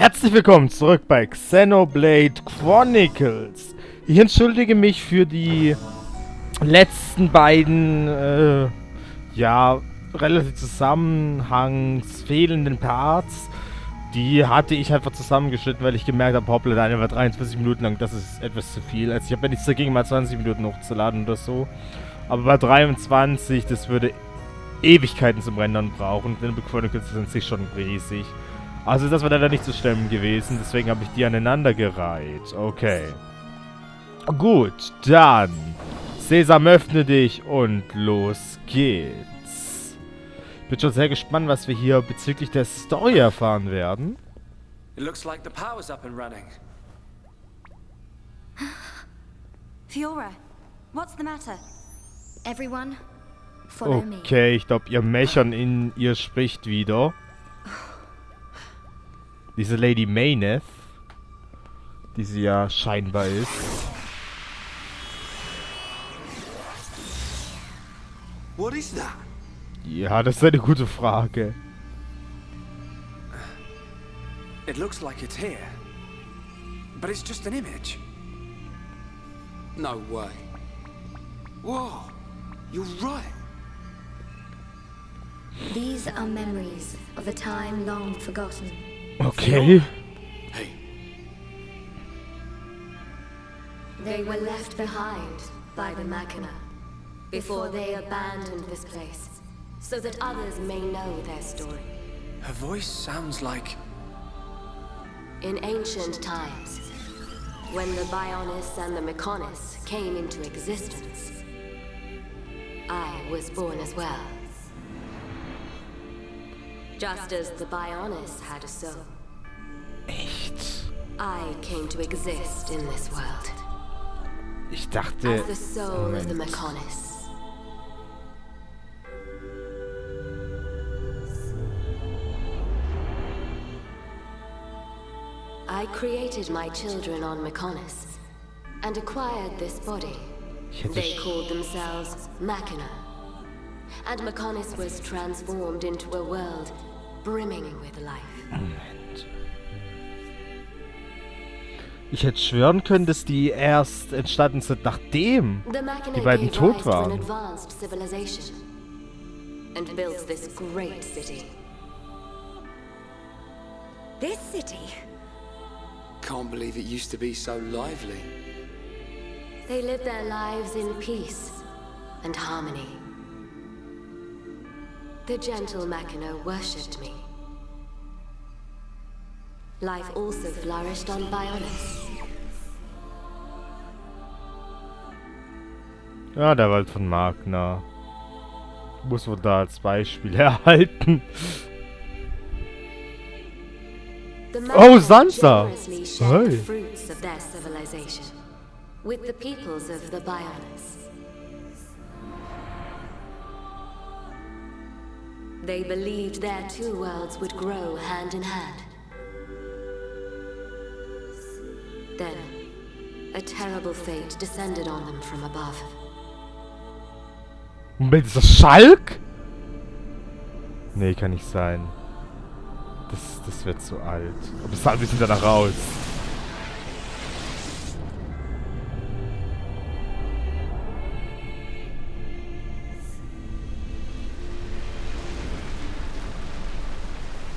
Herzlich willkommen zurück bei Xenoblade Chronicles. Ich entschuldige mich für die letzten beiden, ja, relativ zusammenhangsfehlenden Parts. Die hatte ich einfach zusammengeschnitten, weil ich gemerkt habe, hoppla, der eine war 43 Minuten lang, das ist etwas zu viel. Also ich habe ja nichts dagegen, mal 20 Minuten hochzuladen oder so. Aber bei 23, das würde Ewigkeiten zum Rendern brauchen. Xenoblade Chronicles ist an sich schon riesig. Also das war leider nicht zu stemmen gewesen, deswegen habe ich die aneinandergereiht. Okay. Gut, dann. Sesam, öffne dich und los geht's. Bin schon sehr gespannt, was wir hier bezüglich der Story erfahren werden. It looks like the power's up and running. Fiora, what's the matter? Everyone, follow me. Okay, ich glaube, ihr Mechern in ihr spricht wieder. Diese Lady Mechonis, die sie ja scheinbar ist. What is that? Ja, das ist eine gute Frage. It looks like it's here. But it's just an image. No way. Whoa, you're right. These are memories of a time long forgotten. Okay. Hey, They were left behind by the Machina before they abandoned this place, so that others may know their story. her voice sounds like... In ancient times, when the Bionis and the Mechonis came into existence, I was born as well. Just as the Bionis had a soul, Echt? I came to exist in this world Ich dachte... as the soul of the Moment. Mechonis. I created my children on Mechonis and acquired this body. Ich hätte... They called themselves Machina. And Mechonis was transformed into a world brimming with life. Moment. Ich hätte schwören können, dass die erst entstanden sind, nachdem The Machina die beiden gave tot rise to an waren. advanced civilization and built this great city. This city? Can't believe it used to be so lively. They lived their lives in peace and harmony. The gentle Machina worshipped me. Life also flourished on Bionis. Ja, der Wald von Magna. Muss wohl da als Beispiel erhalten. The Oh, Machina Sansa! generously shared Hey. the fruits of their civilization with the peoples of the Bionis. They believed their two worlds would grow hand in hand. Then, a terrible fate descended on them from above. Moment, ist das Schalk? Nee, kann nicht sein. Das wird zu alt. Aber es sah ein bisschen danach aus.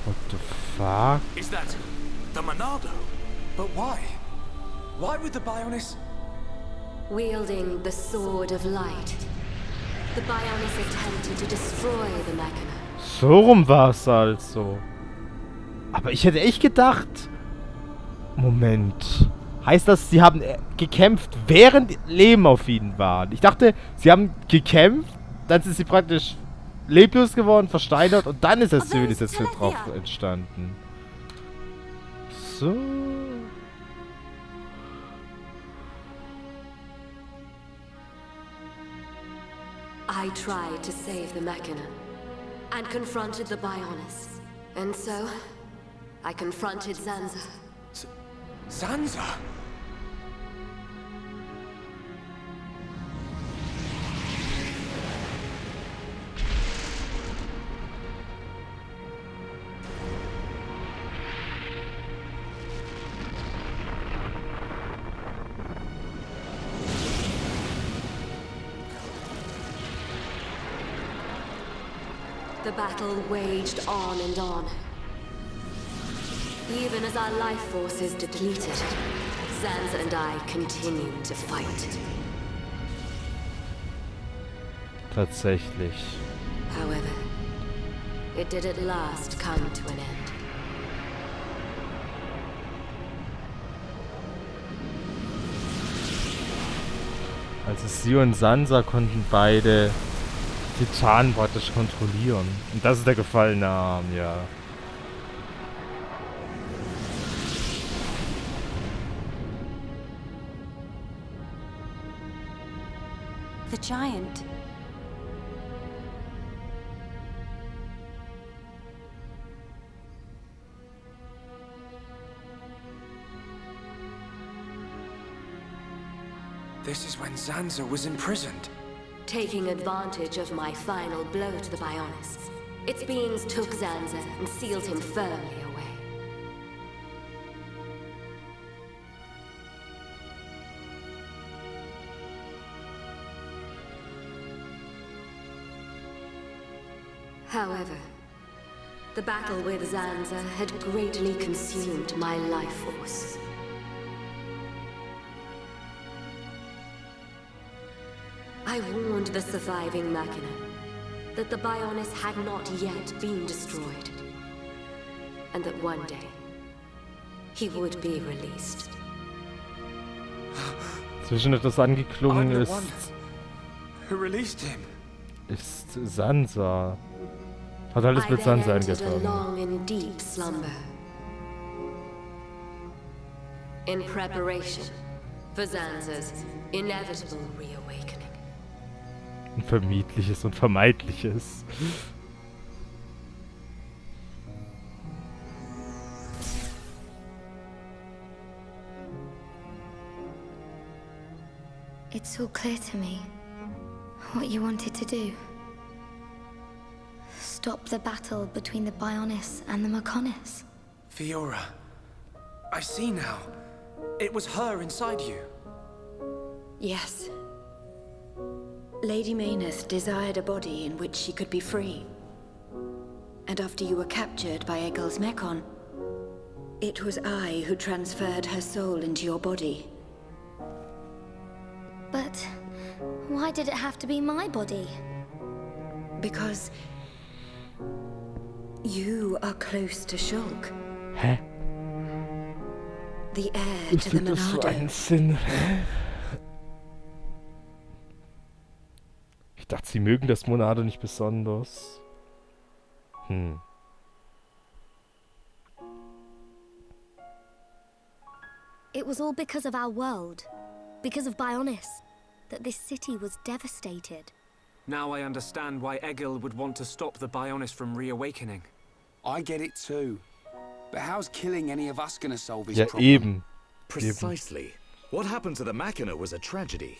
What the fuck? Is that the Monado? But why? Why would the Bionis... Wielding the Sword of Light, the Bionis attempted to destroy the Machina. So rum war es also. Aber ich hätte echt gedacht... Moment. Heißt das, sie haben gekämpft, während Leben auf ihnen waren? Ich dachte, sie haben gekämpft, dann sind sie praktisch leblos geworden, versteinert und dann ist das Zivilisation drauf entstanden. So... I tried to save the Machina and confronted the Bionis. And so, I confronted Zanza. Sansa? The battle waged on and on. Even as our life forces depleted, Zanza and I continued to fight. Tatsächlich. However, it did at last come to an end. Also sie und Sansa konnten beide Titanen praktisch kontrollieren. Und das ist der gefallene Arm, ja. The giant. This is when Zanza was imprisoned. Taking advantage of my final blow to the Bionis, its beings took Zanza and sealed him firmly away. However, the battle with Zanza had greatly consumed my life force. I warned the surviving Machina that the Bionis had not yet been destroyed, and that one day he would be released. Zwischen etwas angeklungen I'm the ist, one who released him. ist Sansa. Hat alles I mit then Sansa entered a angefangen. long and deep slumber, in preparation for Zanza's inevitable reawakening. Ein vermiedliches und vermeidliches. It's all clear to me what you wanted to do. Stop the battle between the Bionis and the Mechonis. Fiora, I see now. It was her inside you. Yes. Lady Mechonis desired a body in which she could be free. And after you were captured by Egil's Mechon, it was I who transferred her soul into your body. But why did it have to be my body? Because you are close to Shulk, Hä? the heir Was to the wird das für einen Monado. Sinn? Hä? Ich dachte, sie mögen das Monado nicht besonders. It was all because of our world, because of Bionis, that this city was devastated. Now I understand why Egil would want to stop the Bionis from reawakening. I get it too. But how's killing any of us gonna solve his Ja, problem? eben. Precisely. What happened to the Machina was a tragedy.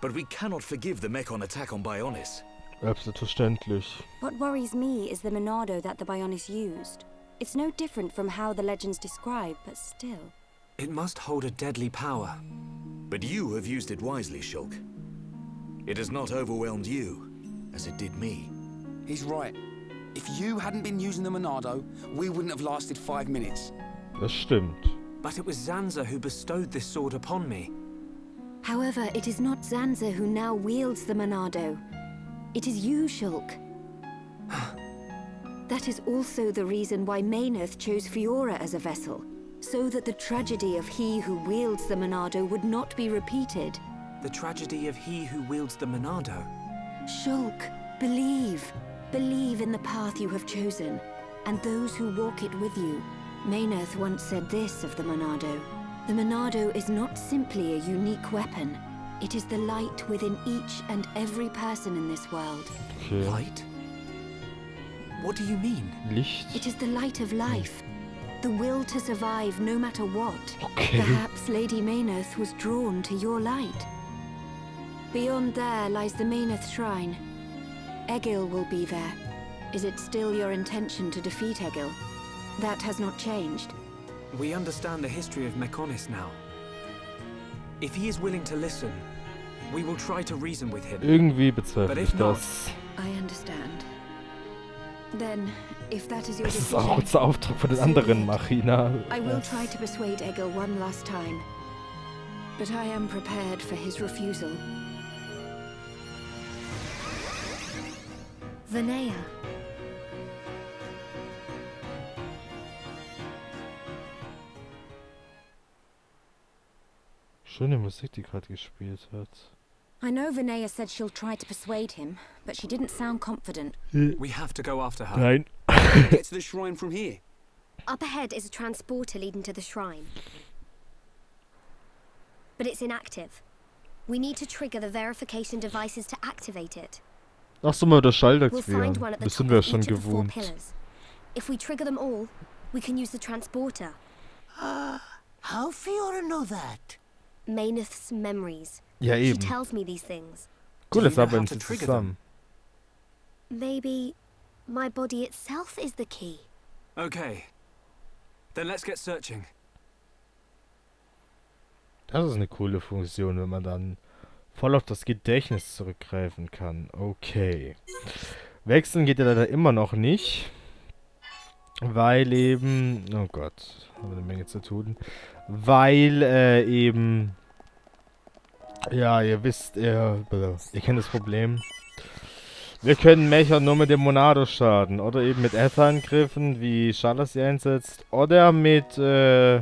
But we cannot forgive the Mechon attack on Bionis. Selbstverständlich. What worries me is the Monado that the Bionis used. It's no different from how the legends describe, but still. It must hold a deadly power. But you have used it wisely, Shulk. It has not overwhelmed you, as it did me. He's right. If you hadn't been using the Monado, we wouldn't have lasted 5 minutes. Das stimmt. But it was Zanza who bestowed this sword upon me. However, it is not Zanza who now wields the Monado. It is you, Shulk. That is also the reason why Mechonis chose Fiora as a vessel, so that the tragedy of he who wields the Monado would not be repeated. The tragedy of he who wields the Monado. Shulk, believe. Believe in the path you have chosen, and those who walk it with you. Mechonis once said this of the Monado. The Monado is not simply a unique weapon. It is the light within each and every person in this world. Okay. Light? What do you mean? Licht. It is the light of life. The will to survive no matter what. Okay. Perhaps Lady Mechonis was drawn to your light. Beyond there lies the Mechonis Shrine. Egil will be there. Is it still your intention to defeat Egil? That has not changed. We understand the history of Mechonis now. If he is willing to listen, we will try to reason with him. Irgendwie bezweifle But ich if not- das. I understand. Then, if that is your Das ist decision, auch unser Auftrag von den anderen Machina. I will try to persuade Egil one last time. But I am prepared for his refusal. Vinaya. Schöne Musik, die gerade gespielt hat. I know Vinaya said she'll try to persuade him, but she didn't sound confident. We have to go after her. Nein. Get to the shrine from here. Up ahead is a transporter leading to the shrine. But it's inactive. We need to trigger the verification devices to activate it. Ach so, mal das Schalter We'll find one queren. at the Das top sind wir of schon each of the 4 gewohnt. pillars. If we trigger them all, we can use the transporter. How Fiora know that? Meyneth's memories. Ja, She eben. tells me these things. Cool, Do das you know arbeiten how to sie trigger zusammen. Maybe my body itself is the key. Okay. Then let's get searching. Das ist eine coole Funktion, wenn man dann voll auf das Gedächtnis zurückgreifen kann. Okay. Wechseln geht ja leider immer noch nicht. Weil eben... Oh Gott, haben wir eine Menge zu tun. Weil eben... Ja, ihr wisst, ihr kennt das Problem. Wir können Mecha nur mit dem Monado schaden. Oder eben mit F-Angriffen, wie Schaller sie einsetzt. Oder mit, oh,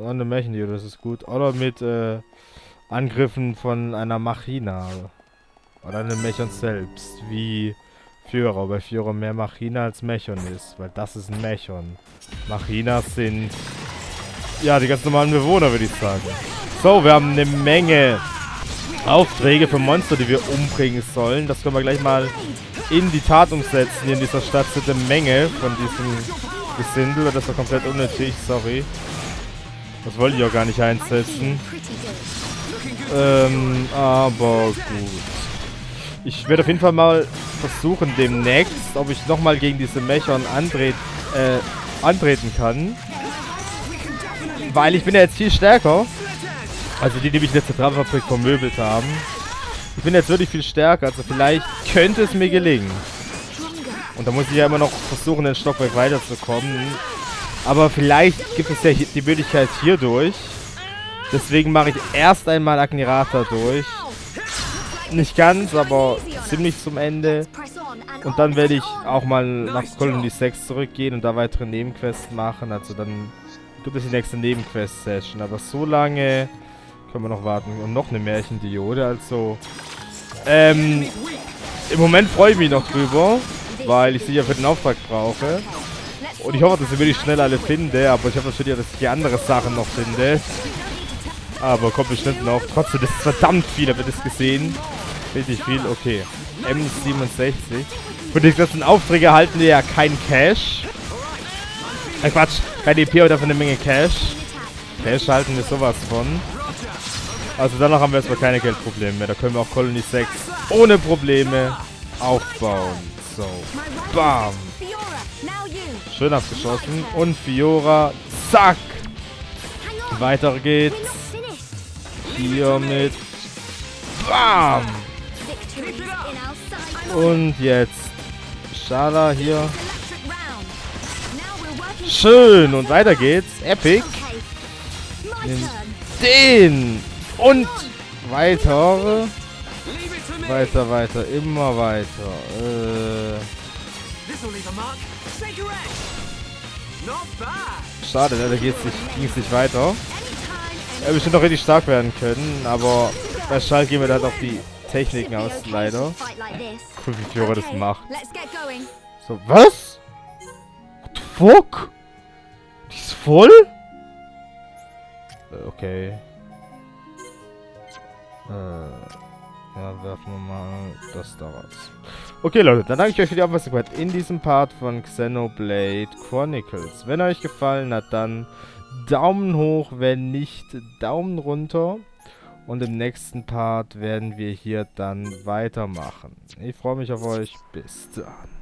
eine Mechenie, das ist gut. Oder mit, Angriffen von einer Machina. Oder einem Mechon selbst, wie Führer. Bei Führer mehr Machina als Mechon ist, weil das ist ein Mechon. Machinas sind, ja, die ganz normalen Bewohner, würde ich sagen. So, wir haben eine Menge Aufträge für Monster, die wir umbringen sollen. Das können wir gleich mal in die Tat umsetzen. Hier in dieser Stadt sind eine Menge von diesem Gesindel. Das war komplett unnötig, sorry. Das wollte ich auch gar nicht einsetzen. Aber gut. Ich werde auf jeden Fall mal versuchen demnächst, ob ich nochmal gegen diese Mechon antreten kann. Weil ich bin ja jetzt viel stärker. Also die mich in der Zentralfabrik vermöbelt haben. Ich bin jetzt wirklich viel stärker, also vielleicht könnte es mir gelingen. Und da muss ich ja immer noch versuchen, den Stockwerk weiterzukommen. Aber vielleicht gibt es ja die Möglichkeit hierdurch. Deswegen mache ich erst einmal Agnirata durch. Nicht ganz, aber ziemlich zum Ende. Und dann werde ich auch mal nach Colony 6 zurückgehen und da weitere Nebenquests machen. Also dann gibt es die nächste Nebenquest-Session. Aber so lange können wir noch warten. Und noch eine Märchendiode. Also, im Moment freue ich mich noch drüber, weil ich sie ja für den Auftrag brauche. Und ich hoffe, dass ich wirklich schnell alle finde. Aber ich hoffe natürlich, dass ich die anderen Sachen noch finde. Aber kommt bestimmt noch. Trotzdem, das ist verdammt viel. Habt ihr das gesehen? Richtig viel. Okay. M67. Für die ganzen Aufträge erhalten wir ja keinen Cash. Quatsch. Kein EP oder dafür eine Menge Cash. Cash halten wir sowas von. Also danach haben wir erstmal keine Geldprobleme mehr. Da können wir auch Colony 6 ohne Probleme aufbauen. So. Bam. Schön abgeschossen. Und Fiora. Zack. Weiter geht's. Hier mit. Bam. Und jetzt. Schala hier. Schön. Und weiter geht's. Epic. Nimmt den. Und weiter. Weiter. Immer weiter. Schade, da ging es nicht weiter. Er bestimmt noch richtig stark werden können, aber bei Schall gehen wir dann auf die Techniken aus, leider. Cool, wie Fiora das macht. So, was? What the fuck? Die ist voll? Okay. Ja, werfen wir mal das da raus. Okay, Leute, dann danke ich euch für die Aufmerksamkeit in diesem Part von Xenoblade Chronicles. Wenn euch gefallen hat, dann Daumen hoch, wenn nicht, Daumen runter. Und im nächsten Part werden wir hier dann weitermachen. Ich freue mich auf euch. Bis dann.